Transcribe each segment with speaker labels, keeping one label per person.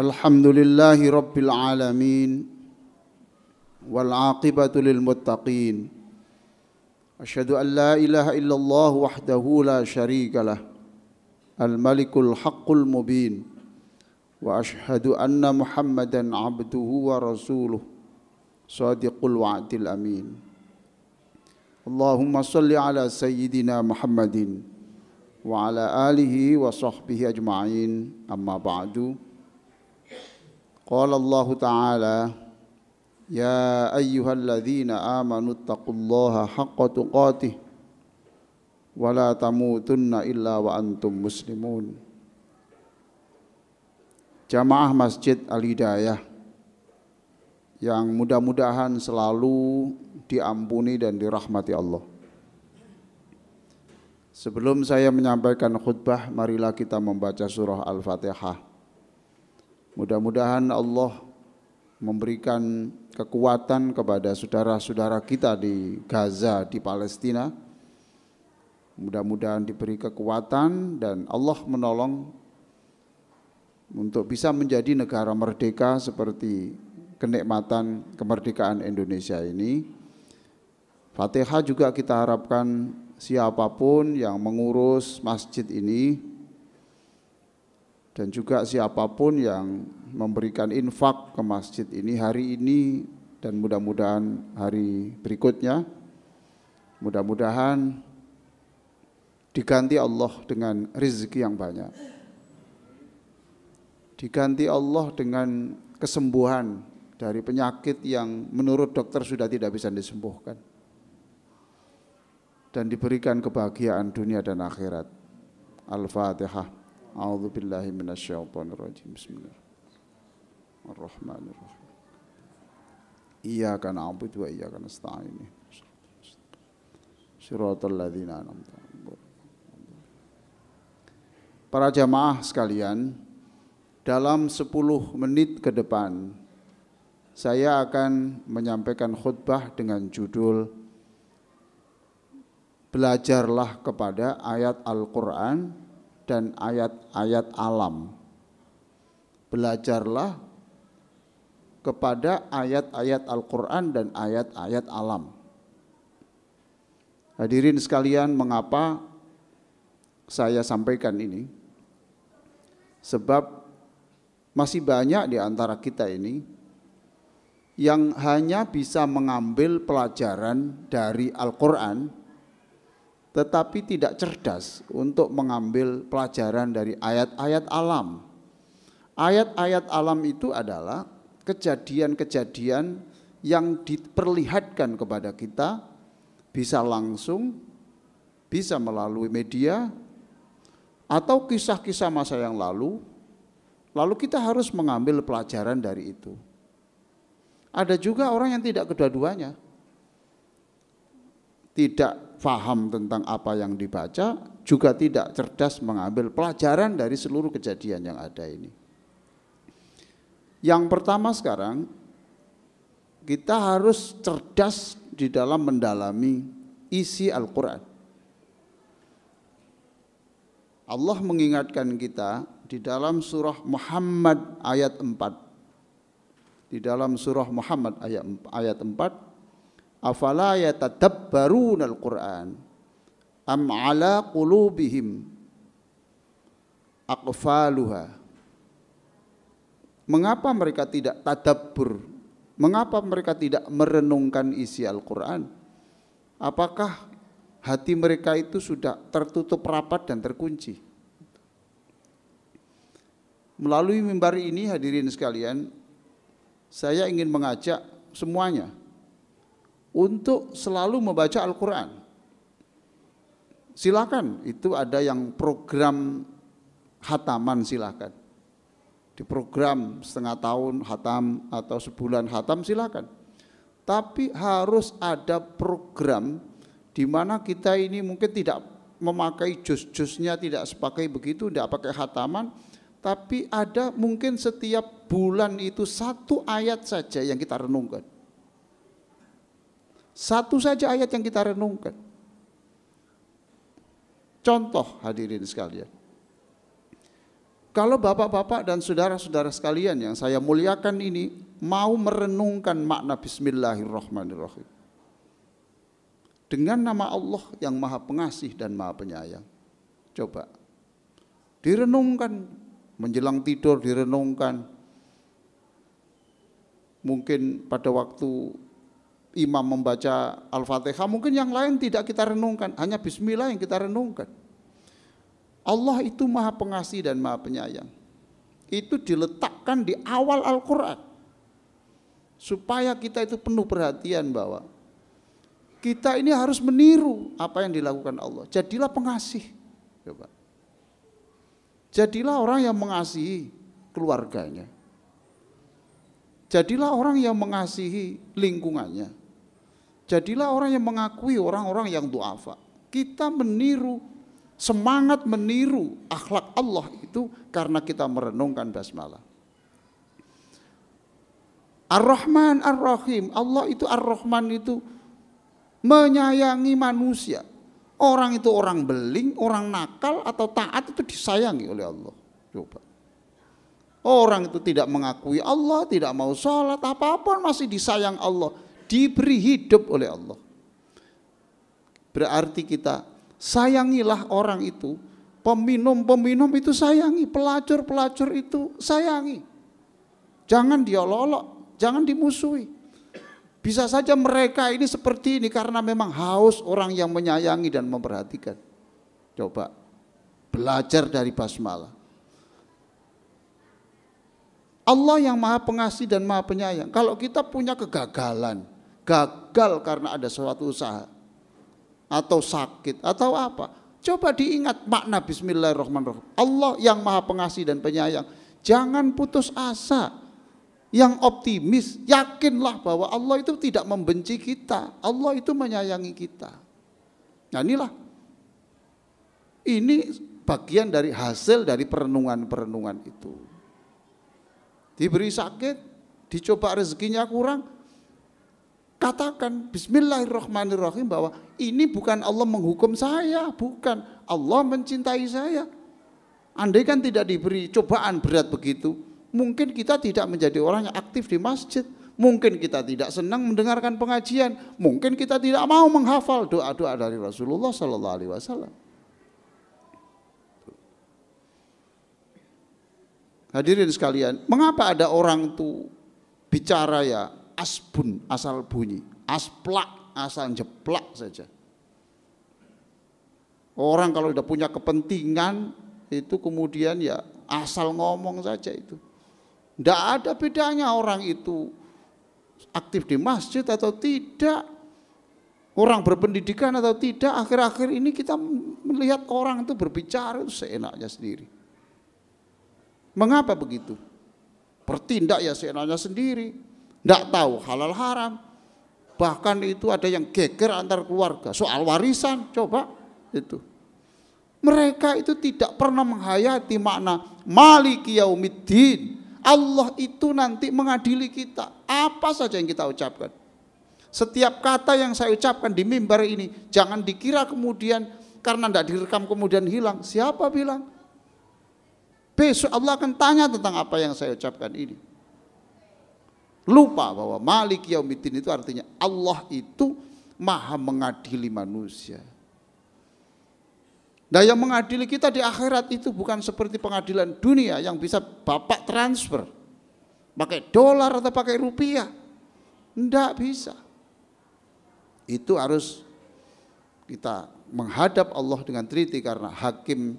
Speaker 1: Alhamdulillahi Rabbil Alamin wal aqibatu lil muttaqin. Asyhadu an la ilaha illallah wahdahu la syarikalah al malikul haqqul mubin wa asyhadu anna Muhammadan abduhu wa rasuluh sadiqul wa'dil amin. Allahumma salli ala sayyidina Muhammadin wa ala alihi wa sahbihi ajma'in. Amma ba'du. Qala Allah Ta'ala, ya ayyuhalladzina amanu taqullaha haqqa tuqatih wa la tamutunna illa wa antum muslimun. Jamaah Masjid Al-Hidayah yang mudah-mudahan selalu diampuni dan dirahmati Allah. Sebelum saya menyampaikan khutbah, marilah kita membaca surah Al-Fatihah. Mudah-mudahan Allah memberikan kekuatan kepada saudara-saudara kita di Gaza, di Palestina. Mudah-mudahan diberi kekuatan dan Allah menolong untuk bisa menjadi negara merdeka seperti kenikmatan kemerdekaan Indonesia ini. Fatihah juga kita harapkan siapapun yang mengurus masjid ini dan juga siapapun yang memberikan infak ke masjid ini hari ini dan mudah-mudahan hari berikutnya, mudah-mudahan diganti Allah dengan rezeki yang banyak, diganti Allah dengan kesembuhan dari penyakit yang menurut dokter sudah tidak bisa disembuhkan, dan diberikan kebahagiaan dunia dan akhirat. Al-Fatihah. A'udzu billahi minasyaitonir rajim. Bismillahirrahmanirrahim. Iyyaka na'budu wa iyyaka nasta'in. Shiratal ladzina an'amta 'alaihim. Para jamaah sekalian, dalam 10 menit ke depan saya akan menyampaikan khutbah dengan judul Belajarlah kepada ayat Al-Qur'an dan ayat-ayat alam. Belajarlah kepada ayat-ayat Al-Quran dan ayat-ayat alam. Hadirin sekalian, mengapa saya sampaikan ini? Sebab masih banyak di antara kita ini yang hanya bisa mengambil pelajaran dari Al-Quran tetapi tidak cerdas untuk mengambil pelajaran dari ayat-ayat alam. Ayat-ayat alam itu adalah kejadian-kejadian yang diperlihatkan kepada kita, bisa langsung, bisa melalui media, atau kisah-kisah masa yang lalu kita harus mengambil pelajaran dari itu. Ada juga orang yang tidak kedua-duanya, tidak faham tentang apa yang dibaca, juga tidak cerdas mengambil pelajaran dari seluruh kejadian yang ada ini. Yang pertama sekarang, kita harus cerdas di dalam mendalami isi Al-Quran. Allah mengingatkan kita di dalam surah Muhammad ayat 4. Di dalam surah Muhammad ayat 4, afala yatadabbarunal Qur'an am ala qulubihim aqfaluha. Mengapa mereka tidak tadabbur? Mengapa mereka tidak merenungkan isi Al-Qur'an? Apakah hati mereka itu sudah tertutup rapat dan terkunci? Melalui mimbar ini, hadirin sekalian, saya ingin mengajak semuanya untuk selalu membaca Al-Quran. Silakan, itu ada yang program khataman, silakan. Di program setengah tahun khatam atau sebulan khatam, silakan. Tapi harus ada program di mana kita ini mungkin tidak memakai juz-juznya, tidak sepakai begitu, tidak pakai khataman, tapi ada mungkin setiap bulan itu 1 ayat saja yang kita renungkan. 1 saja ayat yang kita renungkan. Contoh hadirin sekalian, Kalau bapak-bapak dan saudara-saudara sekalian yang saya muliakan ini mau merenungkan makna Bismillahirrahmanirrahim dengan nama Allah yang Maha Pengasih dan Maha Penyayang, coba direnungkan menjelang tidur, direnungkan mungkin pada waktu imam membaca Al-Fatihah, mungkin yang lain tidak kita renungkan, hanya Bismillah yang kita renungkan. Allah itu Maha Pengasih dan Maha Penyayang. Itu diletakkan di awal Al-Quran supaya kita itu penuh perhatian bahwa kita ini harus meniru apa yang dilakukan Allah. Jadilah pengasih. Coba. Jadilah orang yang mengasihi keluarganya. Jadilah orang yang mengasihi lingkungannya. Jadilah orang yang mengakui orang-orang yang du'afa. Kita meniru, semangat meniru akhlak Allah itu karena kita merenungkan basmalah. Ar-Rahman Ar-Rahim, Allah itu Ar-Rahman itu menyayangi manusia. Orang itu orang beling, orang nakal atau taat itu disayangi oleh Allah. Coba. Orang itu tidak mengakui Allah, tidak mau sholat, apapun masih disayang Allah, diberi hidup oleh Allah. Berarti kita sayangilah orang itu, peminum-peminum itu sayangi, pelacur-pelacur itu sayangi. Jangan diolok-olok, jangan dimusuhi. Bisa saja mereka ini seperti ini karena memang haus orang yang menyayangi dan memperhatikan. Coba belajar dari basmalah. Allah yang Maha Pengasih dan Maha Penyayang. Kalau kita punya kegagalan, gagal karena ada suatu usaha atau sakit atau apa, coba diingat makna Bismillahirrahmanirrahim. Allah yang Maha Pengasih dan Penyayang. Jangan putus asa. Yang optimis, yakinlah bahwa Allah itu tidak membenci kita. Allah itu menyayangi kita. Nah inilah, ini bagian dari hasil dari perenungan-perenungan itu. Diberi sakit, dicoba rezekinya kurang, katakan Bismillahirrahmanirrahim bahwa ini bukan Allah menghukum saya, bukan, Allah mencintai saya. Andai kan tidak diberi cobaan berat begitu, mungkin kita tidak menjadi orang yang aktif di masjid, mungkin kita tidak senang mendengarkan pengajian, mungkin kita tidak mau menghafal doa-doa dari Rasulullah Sallallahu Alaihi Wasallam. Hadirin sekalian, mengapa ada orang tuh bicara ya asbun asal bunyi, asplak asal jeplak saja. Orang kalau sudah punya kepentingan itu kemudian ya asal ngomong saja itu. Tidak ada bedanya orang itu aktif di masjid atau tidak, orang berpendidikan atau tidak. Akhir-akhir ini kita melihat orang itu berbicara itu seenaknya sendiri. Mengapa begitu? Bertindak ya seenaknya sendiri, tidak tahu halal haram. Bahkan itu ada yang geger antar keluarga soal warisan, coba itu. Mereka itu tidak pernah menghayati makna Maliki Yaumiddin. Allah itu nanti mengadili kita. Apa saja yang kita ucapkan. Setiap kata yang saya ucapkan di mimbar ini, jangan dikira kemudian karena tidak direkam kemudian hilang. Siapa bilang? Besok Allah akan tanya tentang apa yang saya ucapkan ini. Lupa bahwa Malik Yaumiddin itu artinya Allah itu maha mengadili manusia. Nah yang mengadili kita di akhirat itu bukan seperti pengadilan dunia yang bisa bapak transfer pakai dolar atau pakai rupiah. Tidak bisa. Itu harus kita menghadap Allah dengan teliti karena hakim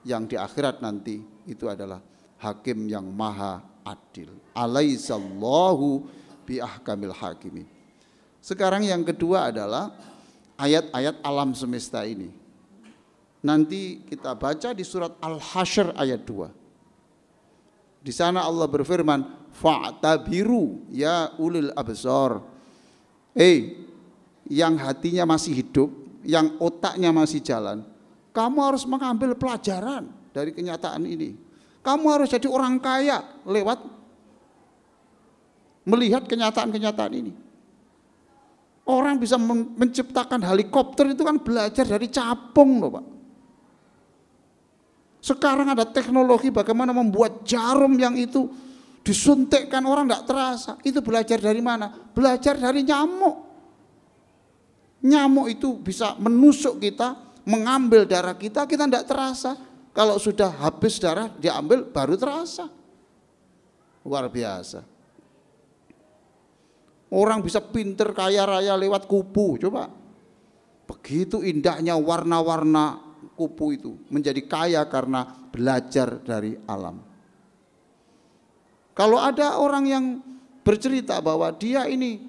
Speaker 1: yang di akhirat nanti itu adalah hakim yang maha adil. Alaihissallahu bi ahkamil hakimin. Sekarang yang kedua adalah ayat-ayat alam semesta ini. Nanti kita baca di surat Al-Hasyr ayat 2. Di sana Allah berfirman, fa'tabiru ya ulil absar. Yang hatinya masih hidup, yang otaknya masih jalan, kamu harus mengambil pelajaran dari kenyataan ini. Kamu harus jadi orang kaya lewat melihat kenyataan-kenyataan ini. Orang bisa menciptakan helikopter itu kan belajar dari capung loh Pak. Sekarang ada teknologi bagaimana membuat jarum yang itu disuntikkan orang tidak terasa. Itu belajar dari mana? Belajar dari nyamuk. Nyamuk itu bisa menusuk kita, mengambil darah kita tidak terasa. Kalau sudah habis darah diambil baru terasa. Luar biasa. Orang bisa pinter kaya raya lewat kupu, coba. Begitu indahnya warna-warna kupu itu, menjadi kaya karena belajar dari alam. Kalau ada orang yang bercerita bahwa dia ini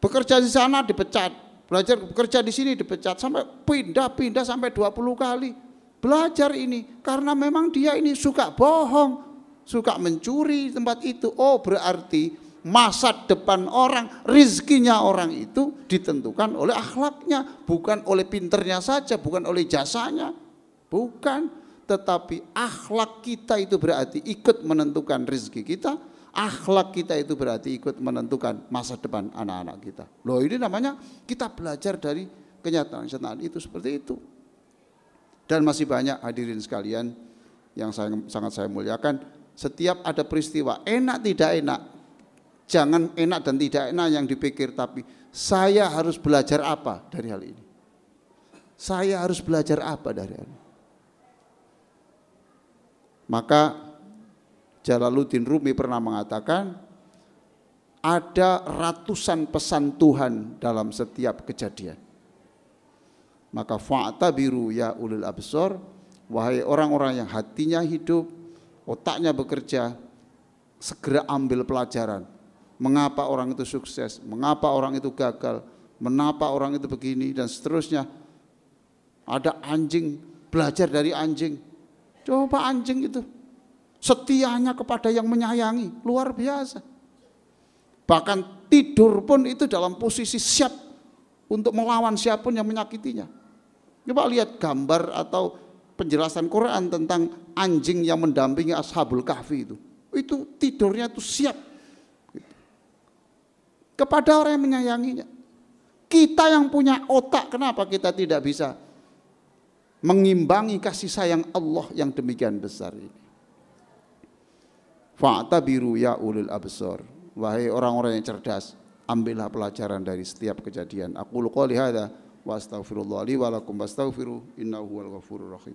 Speaker 1: bekerja di sana dipecat, belajar bekerja di sini dipecat, sampai pindah-pindah sampai 20 kali. Belajar ini karena memang dia ini suka bohong, suka mencuri tempat itu. Oh, berarti masa depan orang, rizkinya orang itu ditentukan oleh akhlaknya, bukan oleh pinternya saja, bukan oleh jasanya, bukan. Tetapi akhlak kita itu berarti ikut menentukan rizki kita, akhlak kita itu berarti ikut menentukan masa depan anak-anak kita. Loh, ini namanya kita belajar dari kenyataan itu seperti itu. Dan masih banyak hadirin sekalian yang sangat saya muliakan. Setiap ada peristiwa enak tidak enak, jangan enak dan tidak enak yang dipikir, tapi saya harus belajar apa dari hal ini? Saya harus belajar apa dari hal ini? Maka Jalaluddin Rumi pernah mengatakan ada ratusan pesan Tuhan dalam setiap kejadian. Maka fa'tabiru ya ulil absor, wahai orang-orang yang hatinya hidup, otaknya bekerja, segera ambil pelajaran. Mengapa orang itu sukses, mengapa orang itu gagal, mengapa orang itu begini dan seterusnya. Ada anjing, belajar dari anjing. Coba anjing itu setianya kepada yang menyayangi, luar biasa. Bahkan tidur pun itu dalam posisi siap untuk melawan siapapun yang menyakitinya. Coba lihat gambar atau penjelasan Quran tentang anjing yang mendampingi Ashabul Kahfi itu. Itu tidurnya itu siap kepada orang yang menyayanginya. Kita yang punya otak, kenapa kita tidak bisa mengimbangi kasih sayang Allah yang demikian besar ini? Fa'tabiru ya ulil absar, wahai orang-orang yang cerdas, ambillah pelajaran dari setiap kejadian. Aqulu qouli hadza wa astaghfirullah li wa lakum wastaghfiru innahu huwal ghafurur rahim.